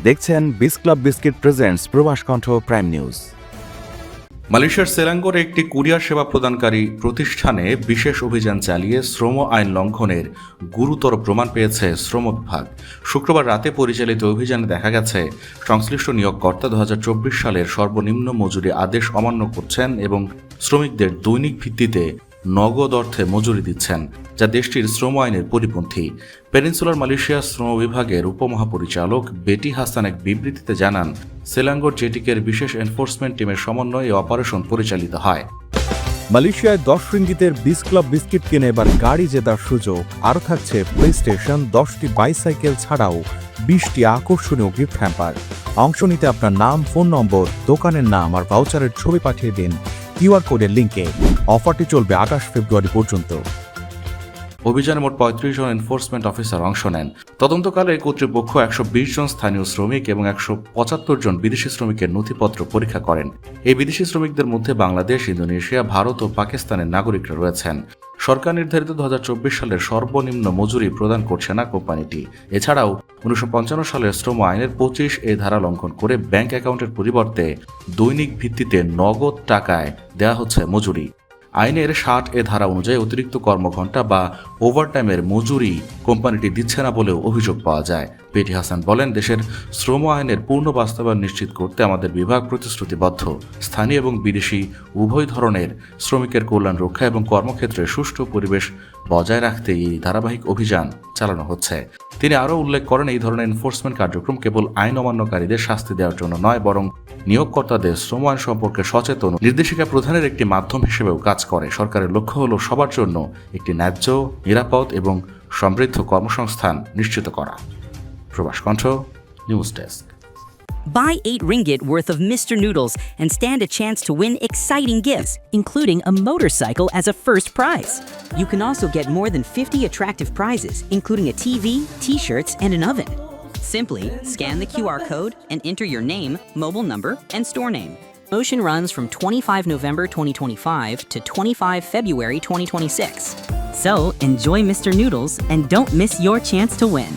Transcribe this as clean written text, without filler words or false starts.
দেখছেন বিস club biscuit presents প্রবাস কণ্ঠ প্রাইম নিউজ। মালয়েশিয়ার সেলাঙ্গোরে একটি কুরিয়ার সেবা প্রদানকারী প্রতিষ্ঠানে বিশেষ অভিযান চালিয়ে শ্রম আইন লঙ্ঘনের গুরুতর প্রমাণ পেয়েছে শ্রম বিভাগ। শুক্রবার রাতে পরিচালিত অভিযানে দেখা গেছে সংশ্লিষ্ট নিয়োগকর্তা 2024 সালের সর্বনিম্ন মজুরি আদেশ অমান্য করছেন এবং শ্রমিকদের দৈনিক ভিত্তিতে নগদ অর্থে মজুরি দিচ্ছেন, যা দেশটির শ্রম আইনের পরিপন্থী। পেনিনসুলার মালয়েশিয়া শ্রম বিভাগের উপমহাপরিচালক বেটি হাসান এক বিবৃতিতে জানান, সেলাঙ্গোর জেটিকের বিশেষ এনফোর্সমেন্ট টিমের সমন্বয়ে অপারেশন পরিচালিত হয়। মালয়েশিয়ায় 10 রিঙ্গিতের বিস ক্লাব বিস্কিট কিনে এবার গাড়ি জেতার সুযোগ। আরও থাকছে প্লে স্টেশন, 10টি বাইসাইকেল ছাড়াও 20টি আকর্ষণীয় গিফট হ্যাম্পার। অংশ নিতে আপনার নাম, ফোন নম্বর, দোকানের নাম আর ভাউচারের ছবি পাঠিয়ে দিন কিউআর কোডের লিঙ্কে। অফারটি চলবে 28 ফেব্রুয়ারি পর্যন্ত। অভিযানে মোট 35 জন এনফোর্সমেন্ট অফিসার অংশ নেন। তদন্তকালে কর্তৃপক্ষ 120 জন স্থানীয় শ্রমিক এবং 175 জন বিদেশি শ্রমিকের নথিপত্র পরীক্ষা করেন। এই বিদেশি শ্রমিকদের মধ্যে বাংলাদেশ, ইন্দোনেশিয়া, ভারত ও পাকিস্তানের নাগরিকরা রয়েছেন। সরকার নির্ধারিত 2024 সালের সর্বনিম্ন মজুরি প্রদান করছে না কোম্পানিটি। এছাড়াও 1955 সালের শ্রম আইনের 25 এ ধারা লঙ্ঘন করে ব্যাংক অ্যাকাউন্টের পরিবর্তে দৈনিক ভিত্তিতে নগদ টাকায় দেয়া হচ্ছে মজুরি। আইনের 60 এ ধারা অনুযায়ী অতিরিক্ত কর্মঘণ্টা বা ওভারটাইমের মজুরি কোম্পানিটি দিচ্ছে না বলেও অভিযোগ পাওয়া যায়। বেটি হাসান বলেন, দেশের শ্রম আইনের পূর্ণ বাস্তবায়ন নিশ্চিত করতে আমাদের বিভাগ প্রতিশ্রুতিবদ্ধ। স্থানীয় এবং বিদেশি উভয় ধরনের শ্রমিকের কল্যাণ রক্ষা এবং কর্মক্ষেত্রে সুষ্ঠু পরিবেশ বজায় রাখতে এই ধারাবাহিক অভিযান চালানো হচ্ছে। তিনি আরও উল্লেখ করেন, এই ধরনের এনফোর্সমেন্ট কার্যক্রম কেবল আইন অমান্যকারীদের শাস্তি দেওয়ার জন্য নয়, বরং নিয়োগকর্তাদের শ্রম আইন সম্পর্কে সচেতন নির্দেশিকা প্রদানের একটি মাধ্যম হিসেবেও কাজ করে। সরকারের লক্ষ্য হল সবার জন্য একটি ন্যায্য, নিরাপদ এবং সমৃদ্ধ কর্মসংস্থান নিশ্চিত করা। প্রবাস কণ্ঠ news desk. Buy 8 ringgit worth of Mr. Noodles and stand a chance to win exciting gifts, including a motorcycle as a first prize. You can also get more than 50 attractive prizes, including a TV, t-shirts, and an oven. Simply scan the QR code and enter your name, mobile number, and store name. Promotion runs from 25 November 2025 to 25 February 2026. So enjoy Mr. Noodles and don't miss your chance to win.